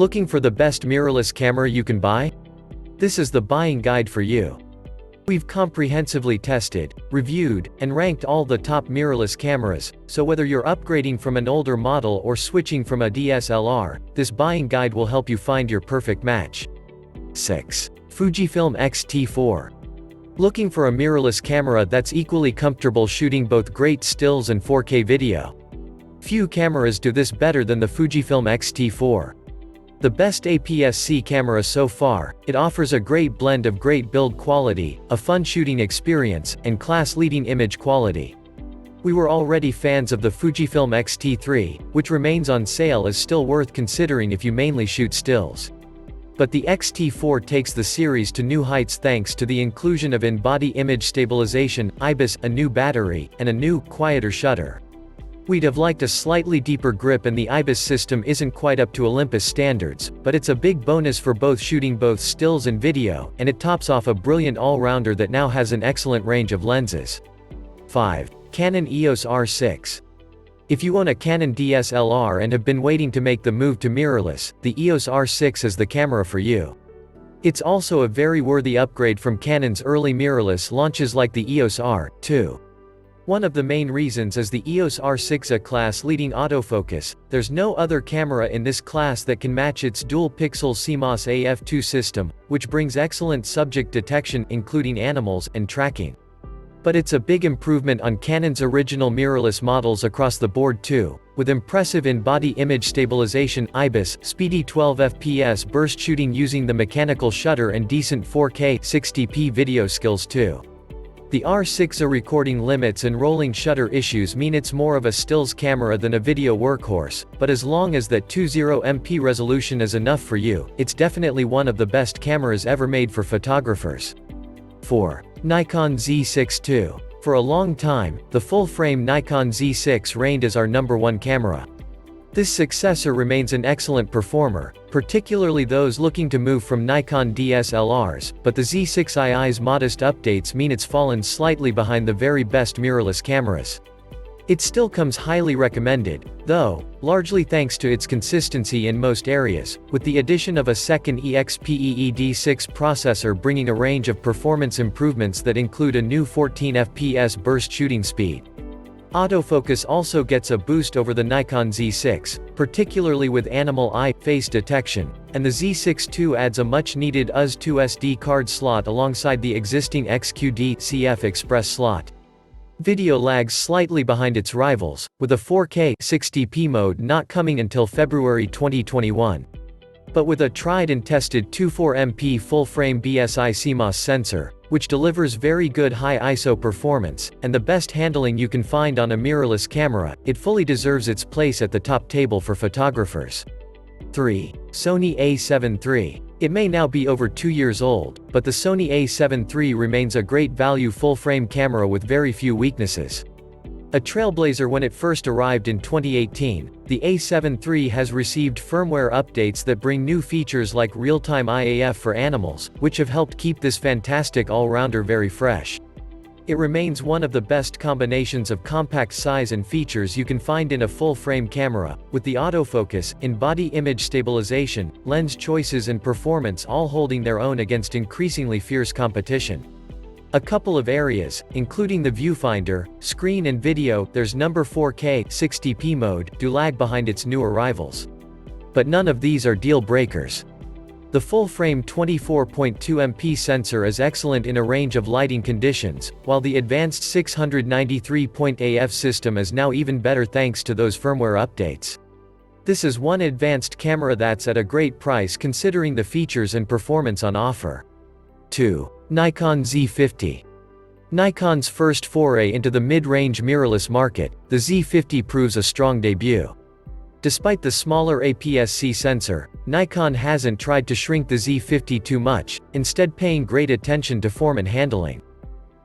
Looking for the best mirrorless camera you can buy? This is the buying guide for you. We've comprehensively tested, reviewed, and ranked all the top mirrorless cameras, so whether you're upgrading from an older model or switching from a DSLR, this buying guide will help you find your perfect match. 6. Fujifilm X-T4. Looking for a mirrorless camera that's equally comfortable shooting both great stills and 4K video? Few cameras do this better than the Fujifilm X-T4. The best APS-C camera so far, it offers a great blend of great build quality, a fun shooting experience, and class-leading image quality. We were already fans of the Fujifilm X-T3, which remains on sale as still worth considering if you mainly shoot stills. But the X-T4 takes the series to new heights thanks to the inclusion of in-body image stabilization, IBIS, a new battery, and a new, quieter shutter. We'd have liked a slightly deeper grip, and the IBIS system isn't quite up to Olympus standards, but it's a big bonus for shooting both stills and video, and it tops off a brilliant all-rounder that now has an excellent range of lenses. 5. Canon EOS R6. If you own a Canon DSLR and have been waiting to make the move to mirrorless, the EOS R6 is the camera for you. It's also a very worthy upgrade from Canon's early mirrorless launches like the EOS R2. One of the main reasons is the EOS R6's a class-leading autofocus. There's no other camera in this class that can match its dual-pixel CMOS AF2 system, which brings excellent subject detection, including animals, and tracking. But it's a big improvement on Canon's original mirrorless models across the board too, with impressive in-body image stabilization, IBIS, speedy 12 FPS burst shooting using the mechanical shutter, and decent 4K 60p video skills too. The R6's recording limits and rolling shutter issues mean it's more of a stills camera than a video workhorse, but as long as that 20MP resolution is enough for you, it's definitely one of the best cameras ever made for photographers. 4. Nikon Z6 II. For a long time, the full-frame Nikon Z6 reigned as our #1 camera. This successor remains an excellent performer, particularly those looking to move from Nikon DSLRs, but the Z6 II's modest updates mean it's fallen slightly behind the very best mirrorless cameras. It still comes highly recommended, though, largely thanks to its consistency in most areas, with the addition of a second EXPEED6 processor bringing a range of performance improvements that include a new 14 FPS burst shooting speed. Autofocus also gets a boost over the Nikon Z6, particularly with animal eye face detection, and the Z6 II adds a much-needed US2 SD card slot alongside the existing XQD/CF Express slot. Video lags slightly behind its rivals, with a 4K 60p mode not coming until February 2021. But with a tried and tested 24MP full-frame BSI CMOS sensor, which delivers very good high ISO performance, and the best handling you can find on a mirrorless camera, it fully deserves its place at the top table for photographers. 3. Sony A7 III. It may now be over 2 years old, but the Sony A7 III remains a great value full-frame camera with very few weaknesses. A trailblazer when it first arrived in 2018, the A7 III has received firmware updates that bring new features like real-time IAF for animals, which have helped keep this fantastic all-rounder very fresh. It remains one of the best combinations of compact size and features you can find in a full-frame camera, with the autofocus, in-body image stabilization, lens choices and performance all holding their own against increasingly fierce competition. A couple of areas, including the viewfinder, screen and video, there's 4K 60p mode, do lag behind its newer rivals. But none of these are deal breakers. The full-frame 24.2MP sensor is excellent in a range of lighting conditions, while the advanced 693.AF system is now even better thanks to those firmware updates. This is one advanced camera that's at a great price considering the features and performance on offer. 2. Nikon Z50. Nikon's first foray into the mid-range mirrorless market, the Z50 proves a strong debut. Despite the smaller APS-C sensor, Nikon hasn't tried to shrink the Z50 too much, instead paying great attention to form and handling.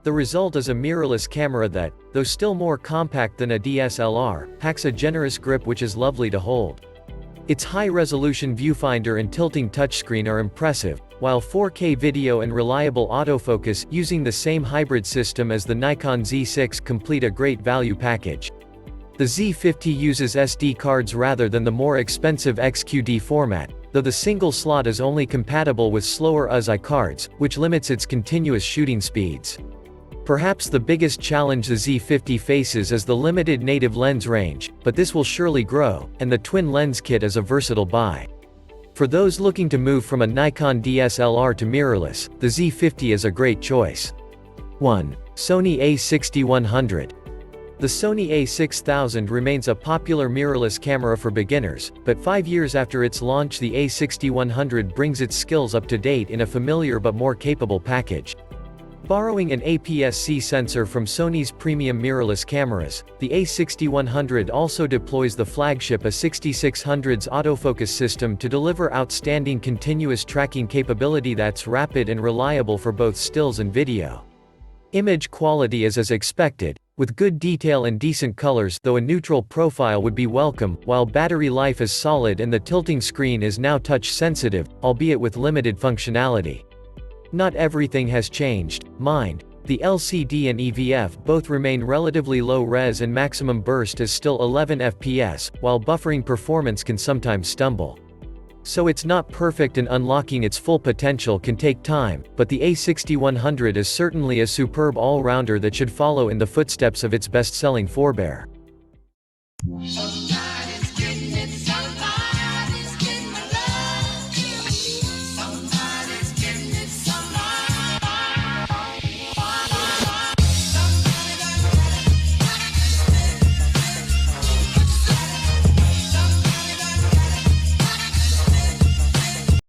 The result is a mirrorless camera that, though still more compact than a DSLR, packs a generous grip which is lovely to hold. Its high-resolution viewfinder and tilting touchscreen are impressive, while 4K video and reliable autofocus using the same hybrid system as the Nikon Z6 complete a great value package. The Z50 uses SD cards rather than the more expensive XQD format, though the single slot is only compatible with slower USI cards, which limits its continuous shooting speeds. Perhaps the biggest challenge the Z50 faces is the limited native lens range, but this will surely grow, and the twin lens kit is a versatile buy. For those looking to move from a Nikon DSLR to mirrorless, the Z50 is a great choice. 1. Sony A6100. The Sony A6000 remains a popular mirrorless camera for beginners, but 5 years after its launch the A6100 brings its skills up to date in a familiar but more capable package. Borrowing an APS-C sensor from Sony's premium mirrorless cameras, the A6100 also deploys the flagship A6600's autofocus system to deliver outstanding continuous tracking capability that's rapid and reliable for both stills and video. Image quality is as expected, with good detail and decent colors, though a neutral profile would be welcome, while battery life is solid and the tilting screen is now touch-sensitive, albeit with limited functionality. Not everything has changed, mind. The LCD and EVF both remain relatively low res and maximum burst is still 11 fps, while buffering performance can sometimes stumble. So it's not perfect and unlocking its full potential can take time, but the A6100 is certainly a superb all-rounder that should follow in the footsteps of its best-selling forebear.